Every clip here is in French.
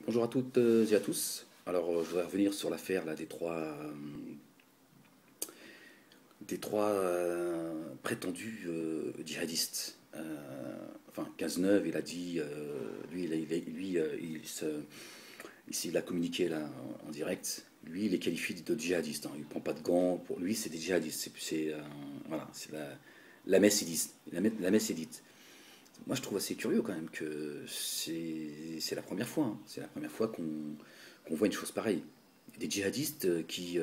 Bonjour à toutes et à tous. Alors, je voudrais revenir sur l'affaire là, des trois prétendus djihadistes. Enfin, Cazeneuve, il a dit, lui, il a communiqué là en direct. Lui, il les qualifie de djihadistes, hein. Il ne prend pas de gants. Pour lui, c'est des djihadistes. Voilà, c'est la messe est dite. La messe est dite. Moi, je trouve assez curieux quand même que c'est la première fois, hein. C'est la première fois qu'on voit une chose pareille. Des djihadistes qui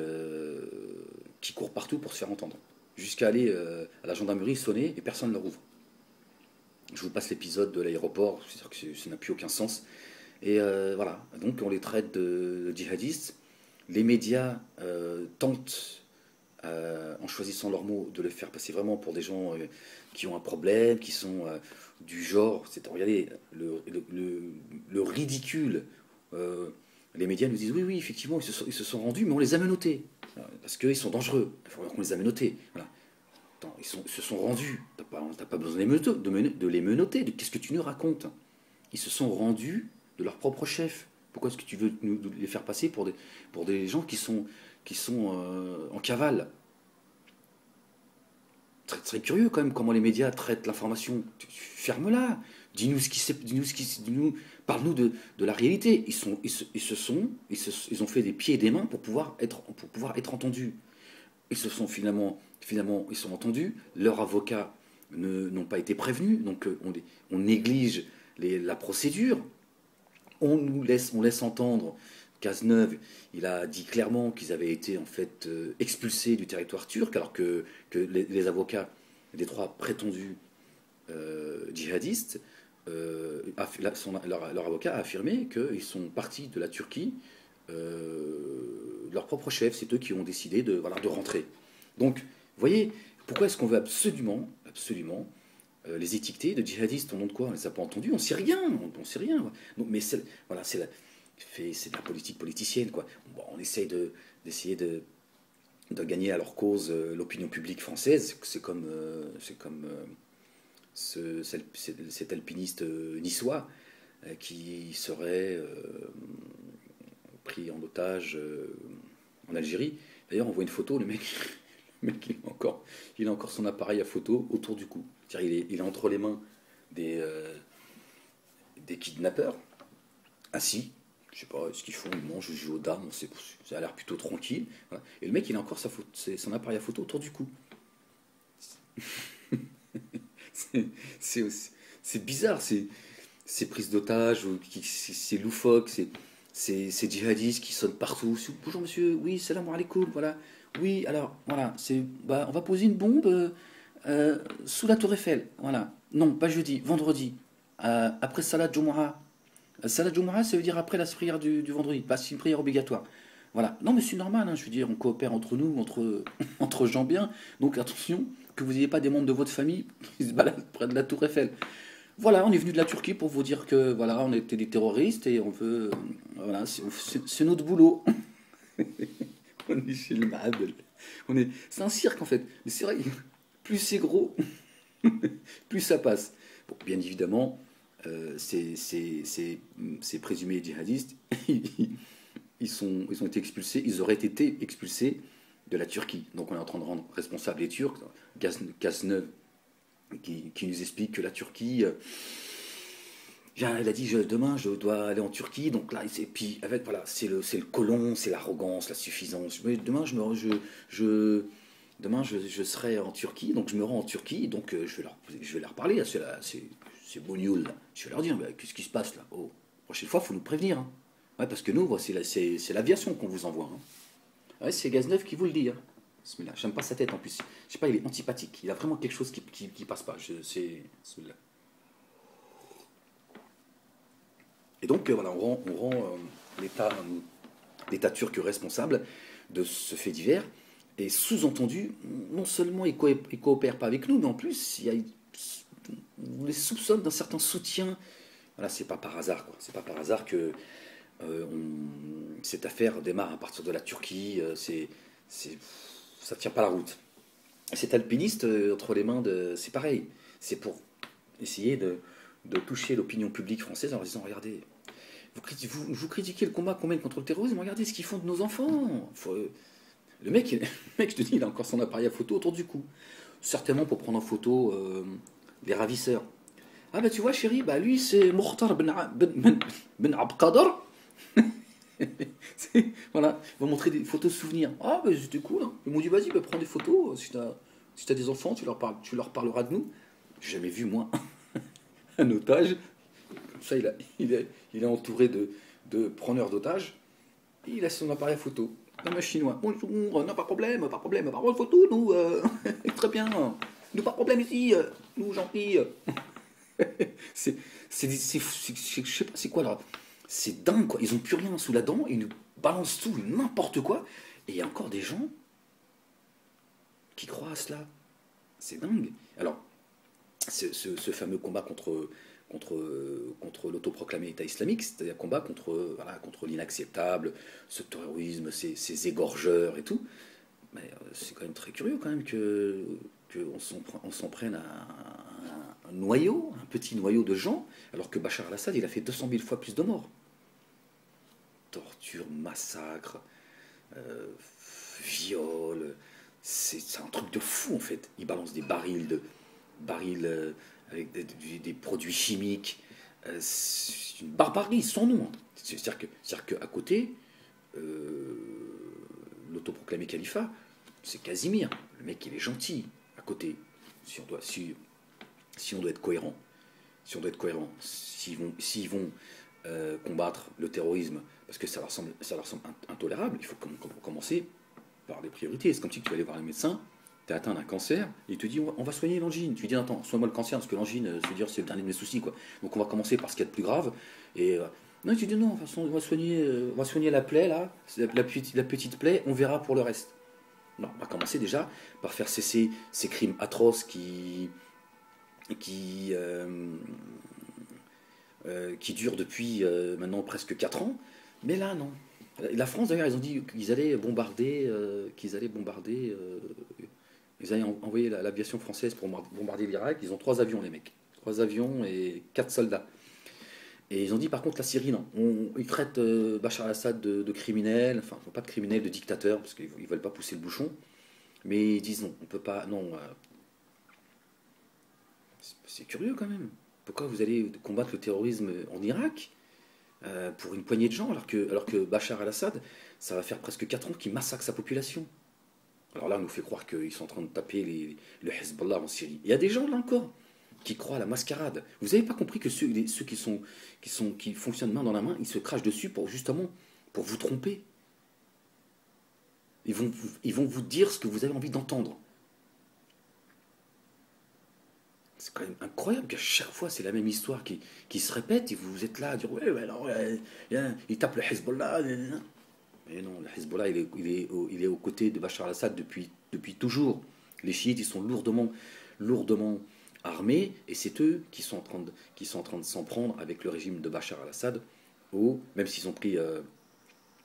courent partout pour se faire entendre. Jusqu'à aller à la gendarmerie sonner et personne ne leur ouvre. Je vous passe l'épisode de l'aéroport, c'est-à-dire que ça n'a plus aucun sens. Et voilà, donc on les traite de djihadistes. Les médias tentent, en choisissant leurs mots, de les faire passer vraiment pour des gens qui ont un problème, qui sont du genre, regardez, le ridicule. euh, les médias nous disent oui, oui, effectivement, ils se sont rendus, mais on les a menottés. Parce qu'ils sont dangereux. Il faut qu'on les a menottés. Voilà. Attends, ils se sont rendus. T'as pas besoin de les menotter. Qu'est-ce que tu nous racontes? Ils se sont rendus de leur propre chef. Pourquoi est-ce que tu veux nous les faire passer pour des gens qui sont en cavale? Très, très curieux quand même comment les médias traitent l'information. Ferme-la. Dis-nous ce qui s'est, parle-nous de la réalité. Ils ont fait des pieds et des mains pour pouvoir être entendus. Ils se sont finalement, ils sont entendus. Leurs avocats n'ont pas été prévenus, donc on néglige la procédure. On laisse entendre. Cazeneuve, il a dit clairement qu'ils avaient été en fait expulsés du territoire turc, alors que les avocats des trois prétendus djihadistes, leur avocat a affirmé qu'ils sont partis de la Turquie, leur propre chef, c'est eux qui ont décidé voilà, de rentrer. Donc, vous voyez, pourquoi est-ce qu'on veut absolument, absolument les étiqueter de djihadistes? Au nom de quoi? On ne les a pas entendus, on ne sait rien, on sait rien. Donc, mais voilà, c'est de la politique politicienne, quoi. Bon, on essaye d'essayer de gagner à leur cause l'opinion publique française. Cet alpiniste niçois qui serait pris en otage en Algérie. D'ailleurs, on voit une photo, le mec il a encore son appareil à photo autour du cou. C'est-à-dire, il est entre les mains des kidnappeurs, assis. Je sais pas ce qu'ils font, ils mangent, ils jouent aux dames, ça a l'air plutôt tranquille. Voilà. Et le mec, il a encore son appareil à photo autour du cou. C'est c'est- c'est bizarre, ces prises d'otages, c'est loufoque, ces djihadistes qui sonnent partout. Bonjour monsieur, oui, salam alaikum, voilà. Oui, alors, voilà, on va poser une bombe sous la tour Eiffel, voilà. Non, pas jeudi, vendredi, après Salat Jumu'ah. Salat Jumu'ah, ça veut dire après la prière du vendredi, pas c'est une prière obligatoire. Voilà. Non, mais c'est normal, hein, je veux dire, on coopère entre nous, entre gens bien. Donc attention, que vous n'ayez pas des membres de votre famille qui se baladent près de la tour Eiffel. Voilà, on est venu de la Turquie pour vous dire que voilà, on était des terroristes et on veut. Voilà, c'est notre boulot. On est chez le Mabel. C'est un cirque en fait. Mais c'est vrai, plus c'est gros, plus ça passe. Bon, bien évidemment, ces présumés djihadistes, ils ont été expulsés, ils auraient été expulsés de la Turquie. Donc on est en train de rendre responsables les Turcs. Cazeneuve qui nous explique que la Turquie, elle a dit demain je dois aller en Turquie, donc là, et puis avec, voilà, c'est le colon, c'est l'arrogance, la suffisance. Mais demain je serai en Turquie, donc je me rends en Turquie, donc je vais leur parler, c'est Bougnoul, là. Je vais leur dire, mais qu'est-ce qui se passe là? Oh, prochaine fois, il faut nous prévenir, hein. Ouais, parce que nous, c'est l'aviation qu'on vous envoie, hein. Ouais, c'est Gazneuf qui vous le dit, hein. Bismillah. J'aime pas sa tête en plus. Je sais pas, il est antipathique. Il a vraiment quelque chose qui passe pas. Celui-là. Et donc, voilà, on rend l'État turc responsable de ce fait divers. Et sous-entendu, non seulement il coopère pas avec nous, mais en plus, on les soupçonne d'un certain soutien. Voilà, c'est pas par hasard, quoi. C'est pas par hasard que cette affaire démarre à partir de la Turquie. Ça tient pas la route. Cet alpiniste entre les mains c'est pareil. C'est pour essayer de toucher l'opinion publique française en leur disant regardez, vous critiquez le combat qu'on mène contre le terrorisme, regardez ce qu'ils font de nos enfants. Le mec, le mec, je te dis, il a encore son appareil à photo autour du cou. Certainement pour prendre en photo les ravisseurs. Ah bah tu vois chérie, bah lui c'est Mokhtar ben Abqadr. Voilà, ils vont montrer des photos de souvenirs. Ah bah c'était cool, hein. Ils m'ont dit vas-y, bah, prends des photos. Si t'as des enfants, tu leur parleras de nous. J'ai jamais vu moi un otage. Comme ça il est entouré de preneurs d'otages. Et il a son appareil à photo. Comme un chinois. Bonjour, non pas de problème, pas de problème, pas de photo, nous, très bien. Nous pas de problème ici, nous gentils. Je sais pas c'est quoi là. C'est dingue quoi. Ils ont plus rien sous la dent, ils nous balancent tout, n'importe quoi. Et il y a encore des gens qui croient à cela. C'est dingue. Alors, ce fameux combat contre l'autoproclamé État islamique, c'est-à-dire combat contre l'inacceptable, ce terrorisme, ces égorgeurs et tout. Mais c'est quand même très curieux quand même qu'on s'en prenne à un noyau, un petit noyau de gens, alors que Bachar al-Assad, il a fait 200 000 fois plus de morts. Torture, massacre, euh, viol, c'est un truc de fou en fait. Il balance des barils avec des produits chimiques. C'est une barbarie sans nom, hein. C'est-à-dire qu'à côté, euh, l'autoproclamé califat, c'est Casimir. Le mec, il est gentil à côté. Si on doit être cohérent, s'ils vont combattre le terrorisme, parce que ça leur semble intolérable, il faut commencer par des priorités. C'est comme si tu allais voir le médecin, tu es atteint d'un cancer, et il te dit on va soigner l'angine. Tu lui dis attends, soigne-moi le cancer, parce que l'angine, c'est le dernier de mes soucis, quoi. Donc on va commencer par ce qu'il y a de plus grave. Et non, tu dis non, de toute façon, on va soigner la plaie, là, la petite plaie, on verra pour le reste. Non, on va commencer déjà par faire cesser ces crimes atroces qui, euh, qui durent depuis maintenant presque 4 ans. Mais là, non. La France, d'ailleurs, ils ont dit qu'ils allaient bombarder, ils allaient envoyer l'aviation française pour bombarder l'Irak. Ils ont 3 avions, les mecs. 3 avions et 4 soldats. Et ils ont dit, par contre, la Syrie, non. Ils traitent Bachar al-Assad de criminel, enfin, pas de criminel, de dictateur, parce qu'ils ne veulent pas pousser le bouchon. Mais ils disent non, on peut pas, non. C'est curieux quand même. Pourquoi vous allez combattre le terrorisme en Irak pour une poignée de gens, alors que Bachar al-Assad, ça va faire presque 4 ans qu'il massacre sa population. Alors là, on nous fait croire qu'ils sont en train de taper le Hezbollah en Syrie. Il y a des gens là encore qui croient à la mascarade. Vous n'avez pas compris que ceux qui fonctionnent main dans la main, ils se crachent dessus justement pour vous tromper. Ils vont vous dire ce que vous avez envie d'entendre. C'est quand même incroyable qu'à chaque fois c'est la même histoire qui se répète et vous êtes là à dire ouais, alors il tape le Hezbollah. Mais non, le Hezbollah il est aux côtés de Bachar al-Assad depuis toujours. Les chiites ils sont lourdement armés et c'est eux qui sont en train de s'en prendre avec le régime de Bachar al-Assad, même s'ils ont pris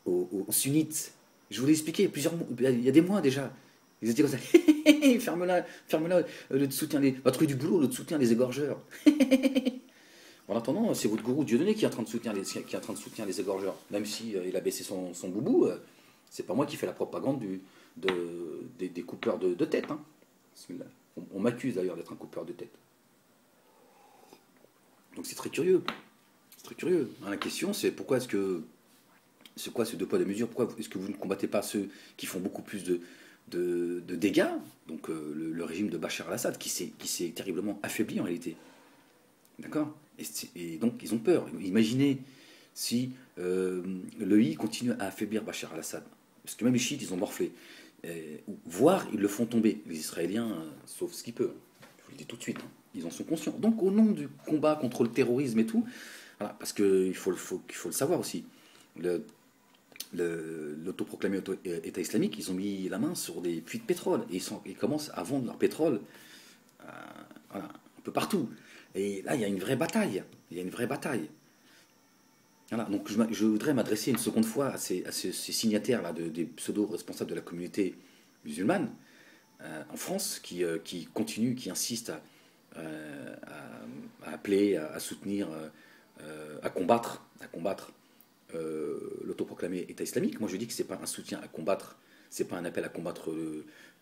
aux sunnites. Je vous l'ai expliqué il y a des mois déjà. Ils étaient comme ça. Ferme-la, le soutien va trouver du boulot, l'autre soutient les égorgeurs. En attendant, c'est votre gourou Dieudonné qui est en train de soutenir les égorgeurs. Même si il a baissé son boubou, c'est pas moi qui fais la propagande des coupeurs de tête, hein. On m'accuse d'ailleurs d'être un coupeur de tête. Donc c'est très curieux. C'est très curieux. La question c'est pourquoi est-ce que c'est quoi ce 2 poids 2 mesures? Pourquoi est-ce que vous ne combattez pas ceux qui font beaucoup plus de dégâts? Donc le régime de Bachar al-Assad qui s'est terriblement affaibli en réalité. D'accord. Et donc ils ont peur. Imaginez si l'EI continue à affaiblir Bachar al-Assad. Parce que même les chiites, ils ont morflé. Voire ils le font tomber. Les Israéliens, sauf ce qu'ils peuvent. Je vous le dis tout de suite, hein. Ils en sont conscients. Donc au nom du combat contre le terrorisme et tout, voilà, parce qu'il faut le savoir aussi. L'autoproclamé État islamique, ils ont mis la main sur des puits de pétrole et ils commencent à vendre leur pétrole voilà, un peu partout. Et là, il y a une vraie bataille. Voilà, donc je voudrais m'adresser une seconde fois à ces signataires-là, des pseudo-responsables de la communauté musulmane en France qui continuent, qui insistent à appeler, à soutenir l'autoproclamé État islamique. Moi, je dis que c'est pas un soutien à combattre, c'est pas un appel à combattre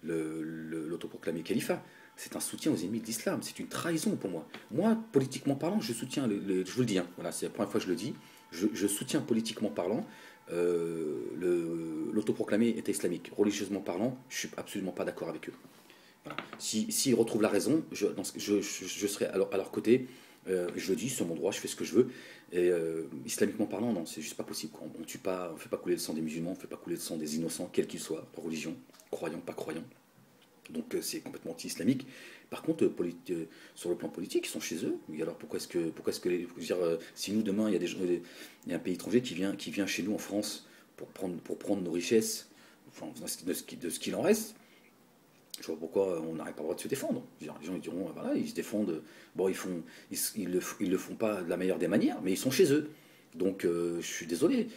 l'autoproclamé califat. C'est un soutien aux ennemis de l'islam. C'est une trahison pour moi. Moi, politiquement parlant, je soutiens, je vous le dis, hein, voilà, c'est la première fois que je le dis, je soutiens politiquement parlant l'autoproclamé État islamique. Religieusement parlant, je suis absolument pas d'accord avec eux. Voilà. S'ils retrouvent la raison, je serai à leur côté. Je le dis, c'est mon droit, je fais ce que je veux. Et islamiquement parlant, non, c'est juste pas possible. On tue pas, on fait pas couler le sang des musulmans, on fait pas couler le sang des innocents, quels qu'ils soient, leur religion, croyants, pas croyants. Donc c'est complètement anti-islamique. Par contre, sur le plan politique, ils sont chez eux. Et alors je veux dire, si nous demain il y a un pays étranger qui vient chez nous en France pour prendre nos richesses, enfin, de ce qu'il en reste, je vois pourquoi on n'aurait pas le droit de se défendre. Je veux dire, les gens ils diront, voilà, ils se défendent. Bon, ils le font pas de la meilleure des manières, mais ils sont chez eux. Donc, je suis désolé.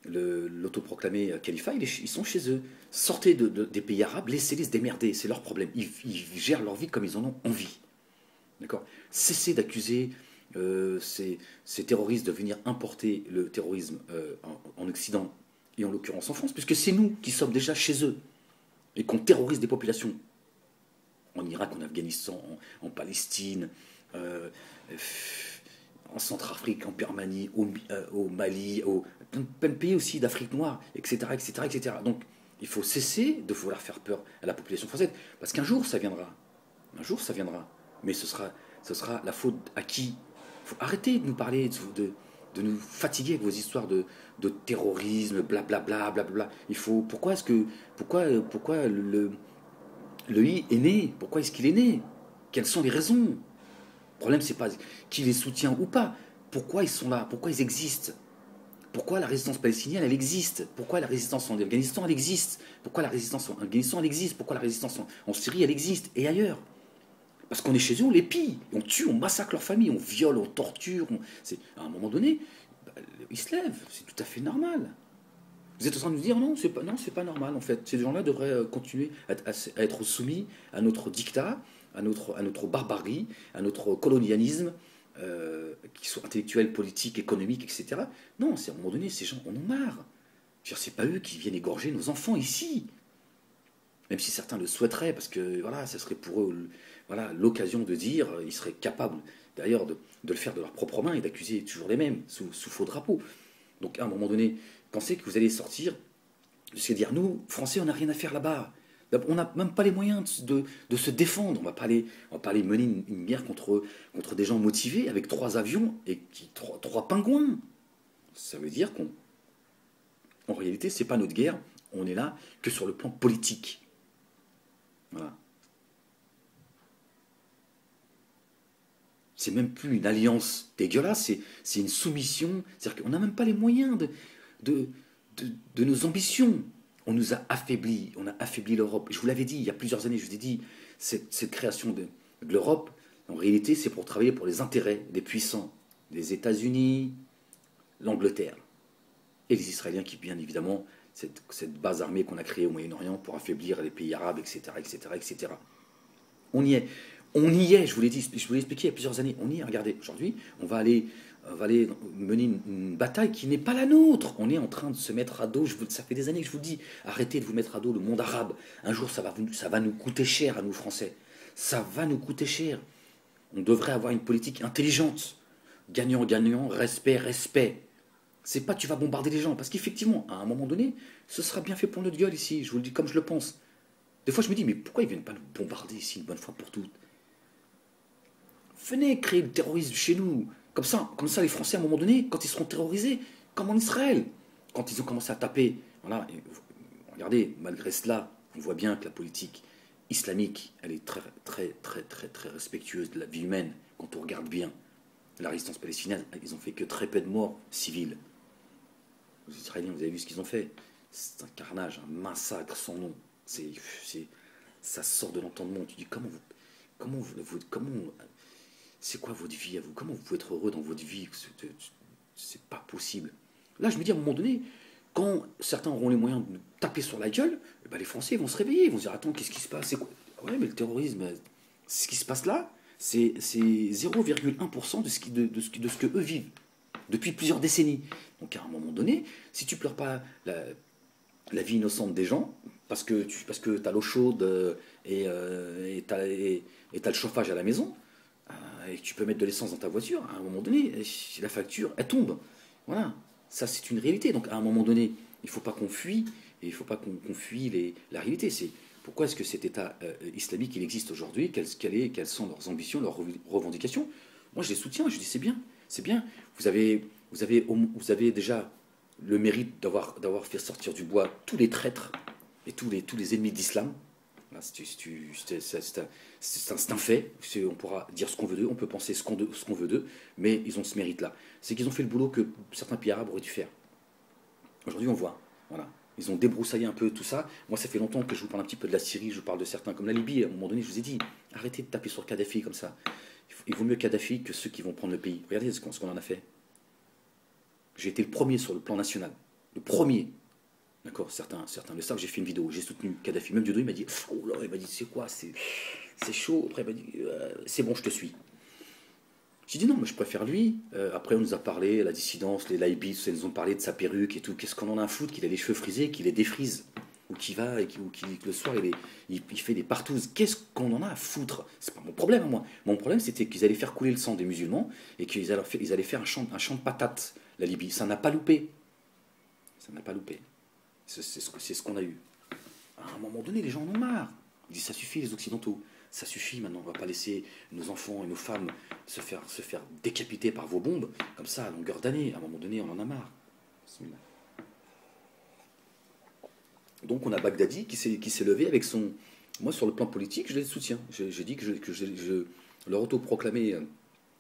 L'autoproclamé califat, ils sont chez eux. Sortez des pays arabes, laissez-les se démerder, c'est leur problème. Ils gèrent leur vie comme ils en ont envie. D'accord. Cessez d'accuser ces terroristes de venir importer le terrorisme en Occident et en l'occurrence en France, puisque c'est nous qui sommes déjà chez eux et qu'on terrorise des populations en Irak, en Afghanistan, en Palestine, en Centrafrique, en Birmanie, au Mali, plein de pays aussi d'Afrique noire, etc., etc., etc. Donc, il faut cesser de vouloir faire peur à la population française, parce qu'un jour, ça viendra. Un jour, ça viendra. Mais ce sera la faute à qui? Il faut arrêter de nous parler, de nous fatiguer avec vos histoires de terrorisme, blablabla, blablabla. Pourquoi le I est né? Pourquoi est-ce qu'il est né? Quelles sont les raisons? Le problème, c'est pas qui les soutient ou pas. Pourquoi ils sont là? Pourquoi ils existent? Pourquoi la résistance palestinienne, elle existe? Pourquoi la résistance en Afghanistan, elle existe? Pourquoi la résistance en Afghanistan, elle existe? Pourquoi la résistance en Syrie, elle existe? Et ailleurs? Parce qu'on est chez eux, on les pille, on tue, on massacre leur famille, on viole, on torture. À un moment donné, ils se lèvent, c'est tout à fait normal. Vous êtes en train de nous dire non, c'est pas normal en fait. Ces gens-là devraient continuer à être soumis à notre dictat, à notre barbarie, à notre colonialisme, qu'ils soient intellectuels, politiques, économiques, etc. Non, c'est à un moment donné, ces gens en ont marre. C'est pas eux qui viennent égorger nos enfants ici. Même si certains le souhaiteraient, parce que voilà, ça serait pour eux voilà, l'occasion de dire, ils seraient capables d'ailleurs de le faire de leurs propres mains et d'accuser toujours les mêmes sous faux drapeau. Donc à un moment donné, pensez que vous allez sortir, c'est dire nous, Français, on n'a rien à faire là-bas. On n'a même pas les moyens de se défendre. On va pas aller mener une guerre contre des gens motivés avec 3 avions et 3 pingouins. Ça veut dire qu'en réalité, c'est pas notre guerre. On est là que sur le plan politique. Voilà. C'est même plus une alliance dégueulasse, c'est une soumission. C'est-à-dire qu'on n'a même pas les moyens de, de nos ambitions. On nous a affaiblis, on a affaibli l'Europe. Je vous l'avais dit il y a plusieurs années, je vous ai dit, cette création de l'Europe, en réalité, c'est pour travailler pour les intérêts des puissants, des États-Unis, l'Angleterre et les Israéliens qui, bien évidemment, cette base armée qu'on a créée au Moyen-Orient pour affaiblir les pays arabes, etc., etc., etc. On y est. On y est, je vous l'ai dit, je vous l'ai expliqué il y a plusieurs années. On y est, regardez, aujourd'hui, on va aller mener une bataille qui n'est pas la nôtre. On est en train de se mettre à dos, ça fait des années que je vous le dis, arrêtez de vous mettre à dos le monde arabe. Un jour, ça va nous coûter cher à nous, Français. Ça va nous coûter cher. On devrait avoir une politique intelligente. Gagnant-gagnant, respect, respect. C'est pas tu vas bombarder les gens, parce qu'effectivement, à un moment donné, ce sera bien fait pour notre gueule ici, je vous le dis comme je le pense. Des fois, je me dis, mais pourquoi ils viennent pas nous bombarder ici une bonne fois pour toutes? Venez créer le terrorisme chez nous. Comme ça, les Français, à un moment donné, quand ils seront terrorisés, comme en Israël, quand ils ont commencé à taper, voilà, regardez, malgré cela, on voit bien que la politique islamique, elle est très, très, très, très, très respectueuse de la vie humaine, quand on regarde bien. La résistance palestinienne, ils ont fait que très peu de morts civiles. Les Israéliens, vous avez vu ce qu'ils ont fait? C'est un carnage, un massacre sans nom. Ça sort de l'entendement. Tu dis, comment c'est quoi votre vie à vous? Comment vous pouvez être heureux dans votre vie? C'est pas possible. Là, je me dis à un moment donné, quand certains auront les moyens de nous taper sur la gueule, les Français vont se réveiller, ils vont se dire attends, qu'est-ce qui se passe? C'est quoi? Ouais, mais le terrorisme, c'est ce qui se passe là. C'est 0,1% de ce que eux vivent depuis plusieurs décennies. Donc à un moment donné, si tu pleures pas la vie innocente des gens, parce que tu as l'eau chaude et tu as le chauffage à la maison, et que tu peux mettre de l'essence dans ta voiture, à un moment donné, la facture, elle tombe. Voilà, ça c'est une réalité. Donc à un moment donné, il ne faut pas qu'on fuit, et il ne faut pas qu'on fuit la réalité. C'est pourquoi est-ce que cet État islamique il existe aujourd'hui, quelles sont leurs ambitions, leurs revendications. Moi je les soutiens, je dis c'est bien, c'est bien. Vous avez déjà le mérite d'avoir fait sortir du bois tous les traîtres et tous les ennemis de l'islam. C'est un fait. On pourra dire ce qu'on veut d'eux, on peut penser ce qu'on veut d'eux, mais ils ont ce mérite-là. C'est qu'ils ont fait le boulot que certains pays arabes auraient dû faire. Aujourd'hui, on voit. Voilà. Ils ont débroussaillé un peu tout ça. Moi, ça fait longtemps que je vous parle un petit peu de la Syrie, je vous parle de certains comme la Libye. À un moment donné, je vous ai dit, arrêtez de taper sur Kadhafi comme ça. Il vaut mieux Kadhafi que ceux qui vont prendre le pays. Regardez ce qu'on en a fait. J'ai été le premier sur le plan national. Le premier. D'accord, certains le savent, j'ai fait une vidéo, j'ai soutenu Kadhafi. Même Dieudonné m'a dit, oh là, il m'a dit, c'est quoi, c'est chaud. Après, il m'a dit, c'est bon, je te suis. J'ai dit non, mais je préfère lui. Après, on nous a parlé, la dissidence, les laïbis, ils nous ont parlé de sa perruque et tout. Qu'est-ce qu'on en a à foutre qu'il a les cheveux frisés, qu'il les défrise, ou qu'il va, ou qu'il le soir, il fait des partouzes. Qu'est-ce qu'on en a à foutre? C'est pas mon problème, moi. Mon problème, c'était qu'ils allaient faire couler le sang des musulmans et qu'ils allaient faire un champ de patates, la Libye. Ça n'a pas loupé. Ça n'a pas loupé. C'est ce qu'on a eu. À un moment donné, les gens en ont marre. Ils disent ça suffit, les Occidentaux. Ça suffit maintenant, on ne va pas laisser nos enfants et nos femmes se faire décapiter par vos bombes, comme ça, à longueur d'année. À un moment donné, on en a marre. Donc on a Baghdadi qui s'est levé avec son... Moi, sur le plan politique, je les soutiens. J'ai dit que leur autoproclamé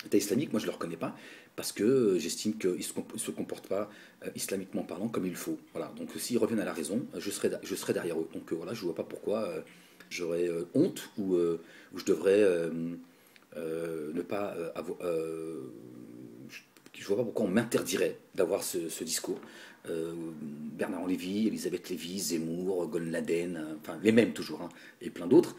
État islamique, moi je ne le reconnais pas, parce que j'estime qu'ils ne se comportent pas islamiquement parlant comme il faut. Voilà. Donc s'ils reviennent à la raison, je serai derrière eux. Donc voilà, je ne vois pas pourquoi j'aurais honte ou je devrais ne pas avoir... je ne vois pas pourquoi on m'interdirait d'avoir ce discours. Bernard Lévy, Elisabeth Lévy, Zemmour, Gon Laden, enfin les mêmes toujours, hein, et plein d'autres.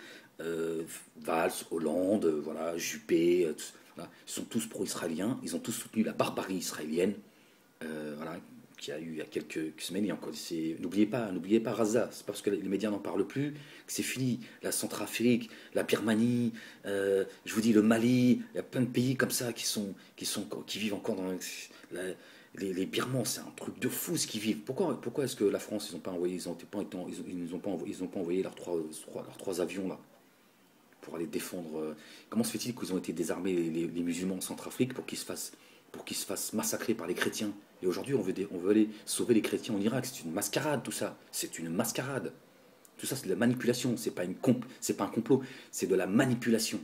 Valls, Hollande, voilà, Juppé, voilà, ils sont tous pro-israéliens, ils ont tous soutenu la barbarie israélienne, voilà, qu'il y a eu il y a quelques semaines. Et encore, n'oubliez pas Gaza, c'est parce que les médias n'en parlent plus que c'est fini. La Centrafrique, la Birmanie, je vous dis le Mali, il y a plein de pays comme ça qui vivent encore dans la, les Birmans, c'est un truc de fou ce qu'ils vivent. Pourquoi est-ce que la France, ils n'ont pas envoyé, ils ont pas envoyé leurs trois avions là pour aller défendre. Comment se fait-il qu'ils ont été désarmés les musulmans en Centrafrique pour qu'ils se fassent massacrer par les chrétiens? Et aujourd'hui, on veut aller sauver les chrétiens en Irak. C'est une mascarade tout ça. C'est une mascarade. Tout ça, c'est de la manipulation. C'est pas un complot. C'est de la manipulation.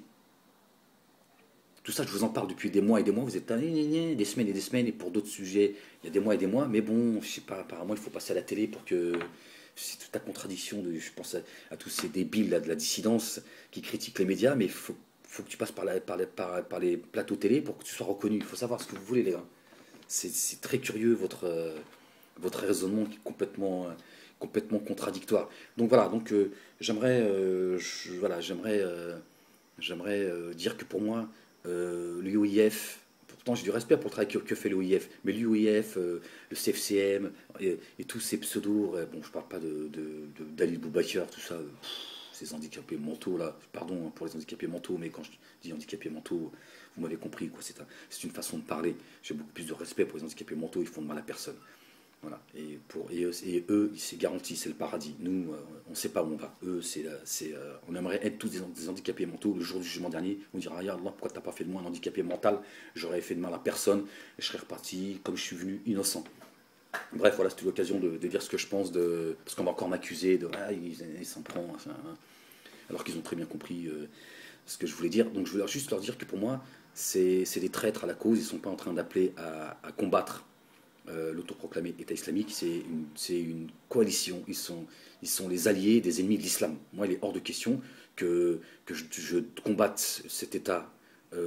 Tout ça, je vous en parle depuis des mois et des mois. Vous êtes des semaines et des semaines. Et pour d'autres sujets, il y a des mois et des mois. Mais bon, je sais pas, apparemment, il faut passer à la télé pour que... C'est toute la contradiction. Je pense à tous ces débiles là, de la dissidence qui critiquent les médias. Mais il faut que tu passes par les plateaux télé pour que tu sois reconnu. Il faut savoir ce que vous voulez, les gars. C'est très curieux, votre raisonnement qui est complètement contradictoire. Donc voilà, j'aimerais dire que pour moi, l'UOIF, pourtant j'ai du respect pour le travail que fait l'UOIF, mais l'UOIF, le CFCM et tous ces pseudos, bon, je parle pas d'Ali Boubacar, tout ça, ces handicapés mentaux là, pardon pour les handicapés mentaux, mais quand je dis handicapés mentaux, vous m'avez compris, quoi, c'est une façon de parler. J'ai beaucoup plus de respect pour les handicapés mentaux, ils font de mal à personne. Voilà. Et eux, c'est garanti, c'est le paradis. Nous, on ne sait pas où on va. Eux, on aimerait être tous des handicapés mentaux. Le jour du jugement dernier, on dira, regarde, Allah, pourquoi tu n'as pas fait de moi un handicapé mental? J'aurais fait de mal à personne, et je serais reparti comme je suis venu, innocent. Bref, voilà, c'était l'occasion de dire ce que je pense, parce qu'on va encore m'accuser de, ah, il s'en prend, enfin, hein, alors qu'ils ont très bien compris ce que je voulais dire. Donc je voulais juste leur dire que pour moi, c'est des traîtres à la cause. Ils ne sont pas en train d'appeler à combattre l'autoproclamé État islamique. C'est une coalition. Ils sont les alliés des ennemis de l'islam. Moi, il est hors de question que je combatte cet État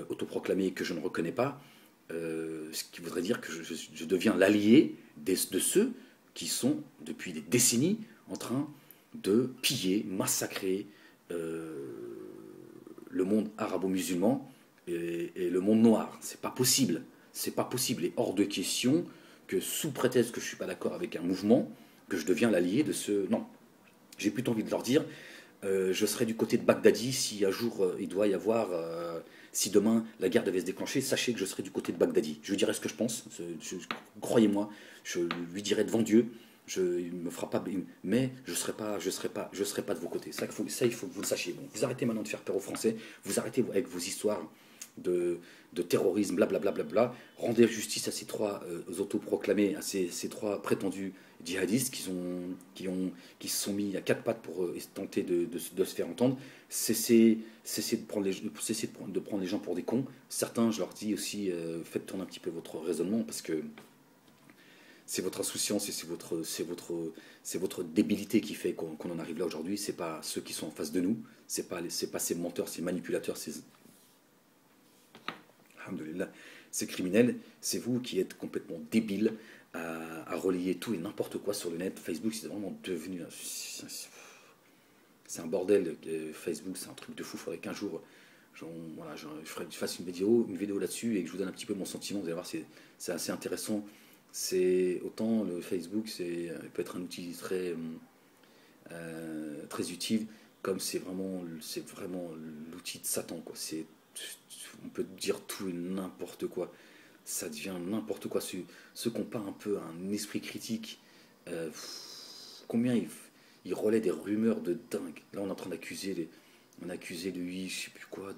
autoproclamé que je ne reconnais pas, ce qui voudrait dire que je deviens l'allié de ceux qui sont, depuis des décennies, en train de piller, massacrer le monde arabo-musulman et le monde noir. C'est pas possible. C'est pas possible. Il est hors de question que sous prétexte que je suis pas d'accord avec un mouvement, que je deviens l'allié de ce... Non, j'ai plutôt envie de leur dire, je serai du côté de Baghdadi si un jour il doit y avoir... si demain la guerre devait se déclencher, sachez que je serai du côté de Baghdadi. Je lui dirai ce que je pense, croyez-moi, je lui dirai devant Dieu, il me fera pas, mais je serai pas de vos côtés. Ça, il faut que vous le sachiez. Bon, vous arrêtez maintenant de faire peur aux Français, vous arrêtez avec vos histoires de terrorisme, blablabla. Bla, bla, bla. Rendez justice à ces trois autoproclamés, à ces trois prétendus djihadistes qui se sont mis à quatre pattes pour tenter de se faire entendre. Cessez de prendre les gens pour des cons. Certains, je leur dis aussi, faites tourner un petit peu votre raisonnement, parce que c'est votre insouciance et c'est votre débilité qui fait qu'on en arrive là aujourd'hui. C'est pas ceux qui sont en face de nous, c'est pas ces menteurs, ces manipulateurs, alhamdoulilah, ces criminels. C'est vous qui êtes complètement débiles à relayer tout et n'importe quoi sur le net. Facebook, c'est vraiment devenu c'est un bordel. Facebook, c'est un truc de fou. Il faudrait qu'un jour voilà, je fasse une vidéo là-dessus et que je vous donne un petit peu mon sentiment. Vous allez voir, c'est assez intéressant. C'est autant le Facebook, peut être un outil très utile, comme c'est vraiment l'outil de Satan, quoi. On peut dire tout et n'importe quoi. Ça devient n'importe quoi. Ceux qui n'ont pas un peu un esprit critique, combien ils relaient des rumeurs de dingue. Là, on est en train d'accuser on a accusé lui, je sais plus quoi,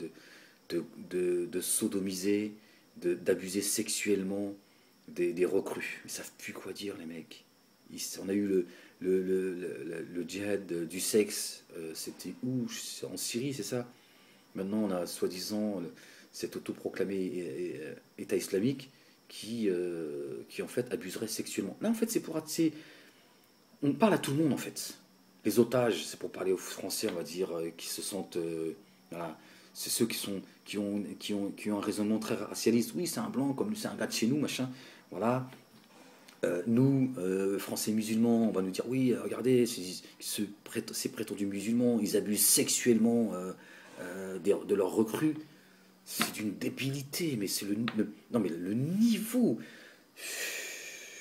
de sodomiser, d'abuser sexuellement des recrues. Ils savent plus quoi dire, les mecs. On a eu le djihad du sexe, c'était où? En Syrie, c'est ça? Maintenant, on a soi-disant cet autoproclamé État islamique qui en fait abuserait sexuellement. Là, en fait, on parle à tout le monde, en fait. Les otages, c'est pour parler aux Français, on va dire, qui se sentent... voilà, c'est ceux qui ont un raisonnement très racialiste. Oui, c'est un blanc, comme c'est un gars de chez nous, machin. Voilà. Nous, Français musulmans, on va nous dire, oui, regardez, ces prétendus musulmans, ils abusent sexuellement de leurs recrues. C'est d'une débilité, mais non, mais le niveau.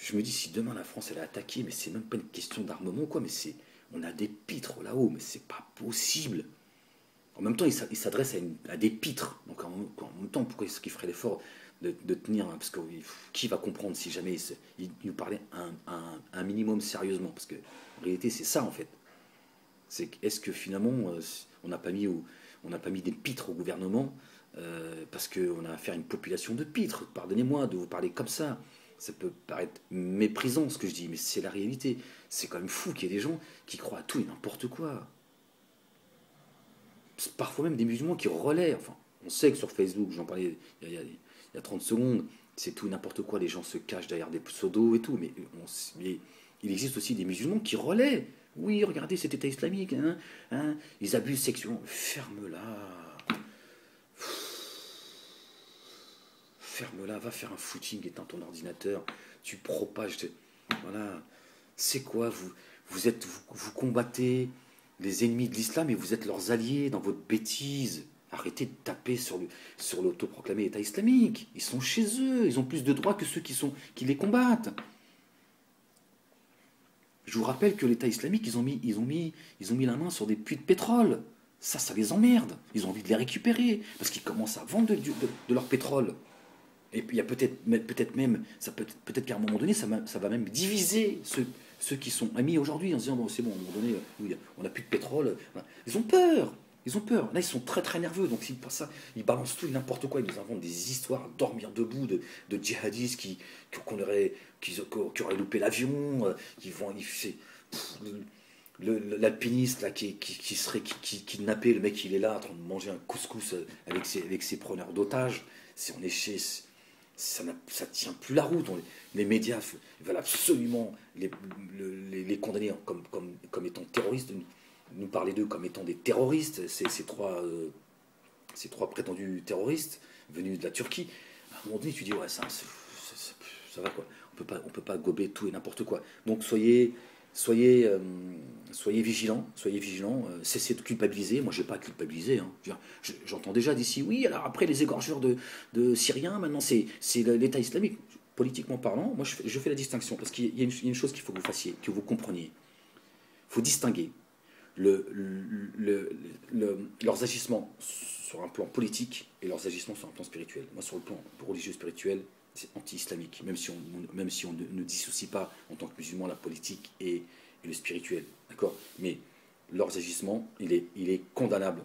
Je me dis, si demain la France elle est attaquée, mais c'est même pas une question d'armement, quoi, mais on a des pitres là-haut, mais c'est pas possible. En même temps, il s'adresse à des pitres. Donc en même temps, pourquoi est-ce qu'il ferait l'effort de tenir, parce que qui va comprendre si jamais il nous parlait un minimum sérieusement, parce que en réalité c'est ça en fait. Est-ce que finalement on n'a pas mis des pitres au gouvernement parce qu'on a affaire à une population de pitres. Pardonnez-moi de vous parler comme ça. Ça peut paraître méprisant ce que je dis, mais c'est la réalité. C'est quand même fou qu'il y ait des gens qui croient à tout et n'importe quoi. C'est parfois même des musulmans qui relaient. Enfin, on sait que sur Facebook, j'en parlais il y a 30 secondes, c'est tout et n'importe quoi. Les gens se cachent derrière des pseudos et tout, mais il existe aussi des musulmans qui relaient. Oui, regardez cet État islamique, ils abusent sexuellement. Ferme-la. Ferme-la, va faire un footing, éteins ton ordinateur, tu propages. Voilà. C'est quoi vous combattez les ennemis de l'islam et vous êtes leurs alliés dans votre bêtise. Arrêtez de taper sur l'autoproclamé État islamique. Ils sont chez eux, ils ont plus de droits que ceux qui les combattent. Je vous rappelle que l'État islamique, ils ont mis la main sur des puits de pétrole. Ça les emmerde. Ils ont envie de les récupérer parce qu'ils commencent à vendre de leur pétrole. Et puis il y a peut-être même, peut-être qu'à un moment donné, ça va même diviser ceux qui sont amis aujourd'hui en se disant bon, c'est bon, à un moment donné, on n'a plus de pétrole. Voilà. Ils ont peur. Là, ils sont très très nerveux. Donc, s'ils passent ça, ils balancent tout et n'importe quoi. Ils nous inventent des histoires à dormir debout de djihadistes qui auraient loupé l'avion, l'alpiniste là qui serait kidnappé. Le mec, il est là en train de manger un couscous avec ses preneurs d'otages. On est chez ça tient plus la route. Les médias veulent absolument les condamner comme étant terroristes, nous parler d'eux comme étant des terroristes, ces trois prétendus terroristes venus de la Turquie. À un moment donné, tu dis, ouais, ça va quoi. On peut pas gober tout et n'importe quoi. Donc soyez soyez, soyez vigilants, cessez de culpabiliser. Moi, je n'ai pas à culpabiliser. Hein. J'entends déjà d'ici, oui, alors après les égorgeurs de Syriens, maintenant c'est l'État islamique. Politiquement parlant, moi je fais la distinction, parce qu'il y a une chose qu'il faut que vous fassiez, que vous compreniez. Il faut distinguer leurs agissements sur un plan politique et leurs agissements sur un plan spirituel. Moi, sur le plan religieux spirituel, c'est anti-islamique, même si on ne dissocie pas en tant que musulman la politique et le spirituel. D'accord. Mais leurs agissements, il est condamnable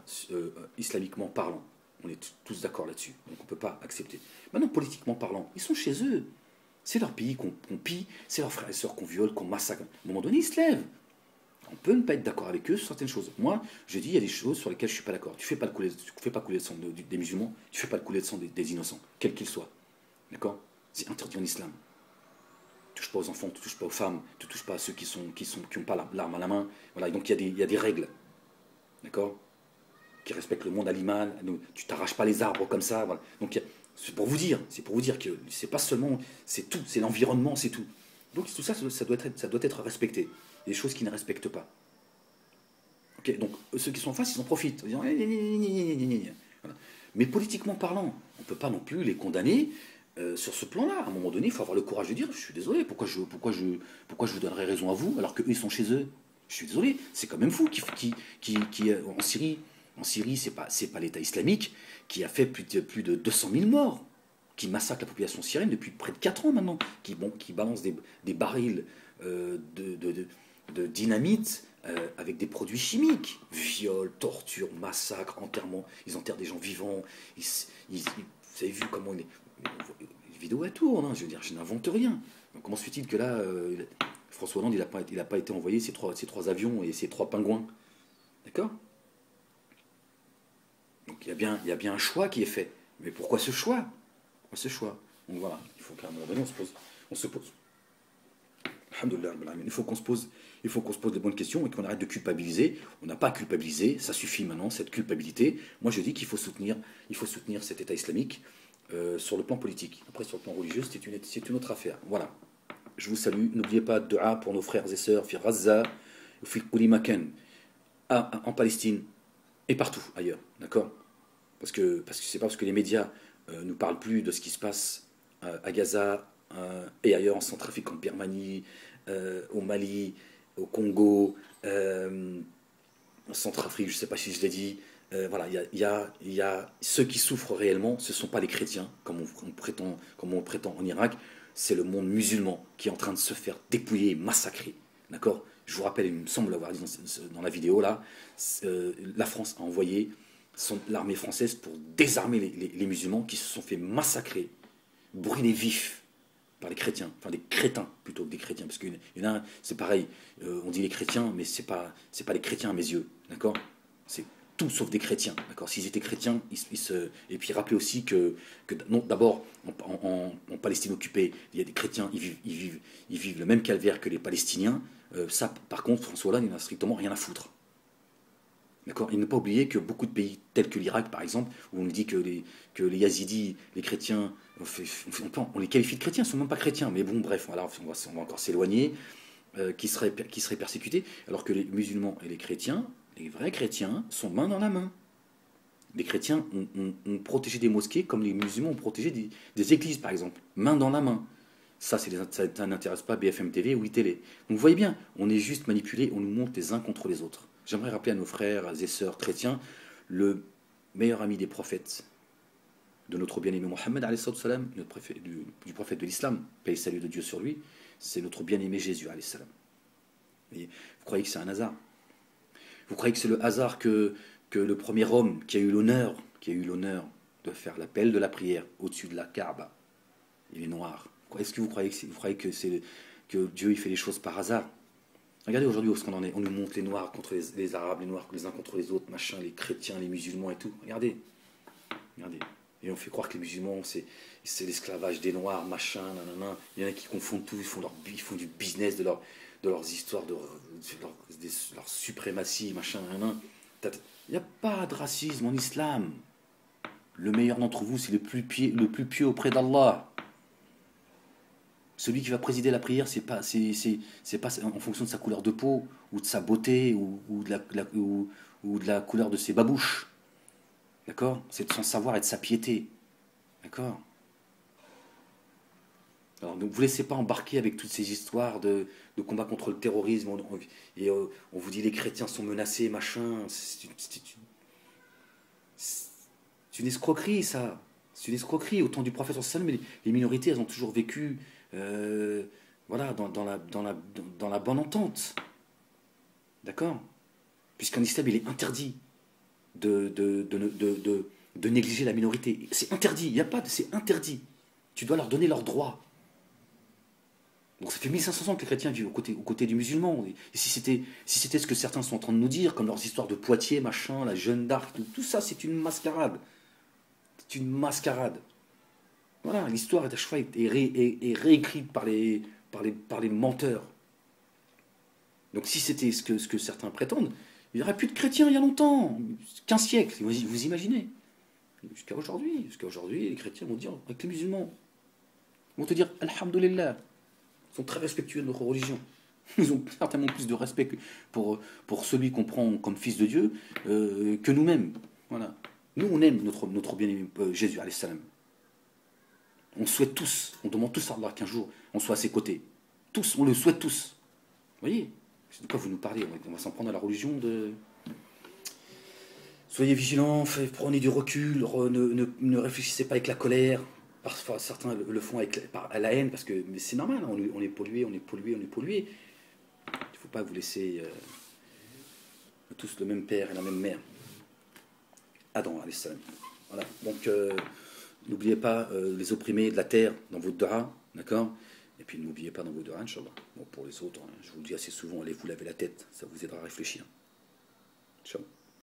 islamiquement parlant. On est tous d'accord là-dessus. Donc on ne peut pas accepter. Maintenant, politiquement parlant, ils sont chez eux. C'est leur pays qu'on pille, c'est leurs frères et sœurs qu'on viole, qu'on massacre. À un moment donné, ils se lèvent. On peut ne pas être d'accord avec eux sur certaines choses. Moi, je dis, il y a des choses sur lesquelles je ne suis pas d'accord. Tu ne fais pas couler le sang des musulmans, tu ne fais pas couler le sang des innocents, quels qu'ils soient. D'accord. C'est interdit en islam. Tu ne touches pas aux enfants, tu ne touches pas aux femmes, tu ne touches pas à ceux qui n'ont pas l'arme à la main. Voilà, et donc il y a des règles. D'accord. Qui respectent le monde animal. Tu t'arraches pas les arbres comme ça. Voilà. Donc c'est pour vous dire que c'est pas seulement, c'est tout, c'est l'environnement, c'est tout. Donc tout ça, ça doit être respecté. Des choses qu'ils ne respectent pas. Okay, donc ceux qui sont en face, ils en profitent. En disant, voilà. Mais politiquement parlant, on ne peut pas non plus les condamner sur ce plan-là. À un moment donné, il faut avoir le courage de dire, je suis désolé, pourquoi je vous donnerais raison à vous alors qu'eux, ils sont chez eux. Je suis désolé, c'est quand même fou en Syrie, c'est pas l'État islamique qui a fait plus de 200 000 morts, qui massacre la population syrienne depuis près de 4 ans maintenant, qui balance des barils de dynamite avec des produits chimiques. Viol, torture, massacre, enterrement. Ils enterrent des gens vivants. Vous avez vu comment les vidéos elles tournent. Hein, je veux dire, je n'invente rien. Donc, comment se fait-il que là, François Hollande, il n'a pas été envoyé ces trois avions et ces 3 pingouins. D'accord. Donc il y a bien un choix qui est fait. Mais pourquoi ce choix? Donc voilà, il faut qu'à un moment donné, on se pose. Alhamdoulilah, il faut qu'on se pose les bonnes questions et qu'on arrête de culpabiliser. On n'a pas à culpabiliser, ça suffit maintenant, cette culpabilité. Moi je dis qu'il faut soutenir cet État islamique sur le plan politique. Après sur le plan religieux, c'est une autre affaire. Voilà. Je vous salue. N'oubliez pas de dua pour nos frères et sœurs, fi Gaza, fi Kuli Makan, en Palestine et partout ailleurs. D'accord. Parce que c'est pas parce que les médias nous parlent plus de ce qui se passe à Gaza et ailleurs en Centrafrique, en Birmanie, au Mali, au Congo, en Centrafrique, je ne sais pas si je l'ai dit. Voilà, il y a ceux qui souffrent réellement, ce ne sont pas les chrétiens, comme on prétend en Irak, c'est le monde musulman qui est en train de se faire dépouiller, massacrer. D'accord. Je vous rappelle, il me semble l'avoir dit dans la vidéo là, la France a envoyé l'armée française pour désarmer les musulmans qui se sont fait massacrer, brûler vifs par les chrétiens, enfin des crétins plutôt que des chrétiens, parce qu'il y en a, c'est pareil, on dit les chrétiens, mais c'est pas les chrétiens à mes yeux, d'accord. C'est tout sauf des chrétiens, d'accord. S'ils étaient chrétiens, et puis rappelez aussi que non, d'abord en Palestine occupée, il y a des chrétiens, ils vivent le même calvaire que les Palestiniens. Ça, par contre, François Hollande, il n'en a strictement rien à foutre. D'accord. Il ne faut pas oublier que beaucoup de pays, tels que l'Irak par exemple, où on dit que les Yazidis, les chrétiens, on les qualifie de chrétiens, ils ne sont même pas chrétiens, mais bon, bref, voilà, on va encore s'éloigner, qui seraient persécutés, alors que les musulmans et les chrétiens, les vrais chrétiens, sont main dans la main. Les chrétiens ont protégé des mosquées comme les musulmans ont protégé des églises, par exemple, main dans la main. Ça n'intéresse pas BFM TV ou iTélé. Donc vous voyez bien, on est juste manipulé, on nous monte les uns contre les autres. J'aimerais rappeler à nos frères et sœurs chrétiens, le meilleur ami des prophètes, de notre bien-aimé Mohammed, du prophète de l'islam, paix et salut de Dieu sur lui, c'est notre bien-aimé Jésus. Vous croyez que c'est un hasard? Vous croyez que c'est le hasard que le premier homme qui a eu l'honneur de faire l'appel de la prière au-dessus de la Kaaba, il est noir? Est-ce que vous croyez que Dieu il fait les choses par hasard? Regardez aujourd'hui où est-ce qu'on en est. On nous montre les noirs contre les arabes, les noirs les uns contre les autres, machin, les chrétiens, les musulmans et tout. Regardez. Et on fait croire que les musulmans, c'est l'esclavage des noirs, machin, nanana. Il y en a qui confondent tout, ils font du business de leurs histoires, de leur suprématie, machin, nanana. Il n'y a pas de racisme en islam. Le meilleur d'entre vous, c'est le plus pieux auprès d'Allah. Celui qui va présider la prière, c'est pas en fonction de sa couleur de peau, ou de sa beauté, ou de la couleur de ses babouches. D'accord? C'est de son savoir et de sa piété. D'accord? Alors, ne vous laissez pas embarquer avec toutes ces histoires de combat contre le terrorisme. On vous dit les chrétiens sont menacés, machin. C'est une escroquerie, ça. C'est une escroquerie. Au temps du prophète, mais les minorités, elles ont toujours vécu voilà, dans la bonne entente. D'accord? Puisqu'en islam, il est interdit de négliger la minorité. C'est interdit. Il n'y a pas de. C'est interdit. Tu dois leur donner leurs droits. Donc ça fait 1500 ans que les chrétiens vivent aux côtés du musulman. Et si c'était ce que certains sont en train de nous dire, comme leurs histoires de Poitiers, machin, la Jeanne d'Arc, tout ça, c'est une mascarade. C'est une mascarade. Voilà, l'histoire est à chaque fois est réécrite par les menteurs. Donc si c'était ce que certains prétendent, il n'y aurait plus de chrétiens il y a longtemps, 15 siècles, vous imaginez. Jusqu'à aujourd'hui, les chrétiens vont dire, avec les musulmans, vont te dire, Alhamdulillah, ils sont très respectueux de notre religion. Ils ont certainement plus de respect pour celui qu'on prend comme fils de Dieu que nous-mêmes. Voilà. Nous, on aime notre bien-aimé Jésus, alayhi salam. On souhaite tous, on demande tous à Allah qu'un jour on soit à ses côtés. Tous, on le souhaite tous. Vous voyez? De quoi vous nous parlez? On va s'en prendre à la religion de... Soyez vigilants, prenez du recul, ne réfléchissez pas avec la colère. Parfois, certains le font à la haine, parce que mais c'est normal, on est pollué. Il ne faut pas vous laisser tous le même père et la même mère. Adam, alayhi salam. Voilà. Donc, n'oubliez pas les opprimés de la terre dans votre dua, d'accord? Et puis n'oubliez pas dans vos dua, Inch'Allah. Bon, pour les autres, je vous le dis assez souvent, allez vous laver la tête, ça vous aidera à réfléchir. Inch'Allah.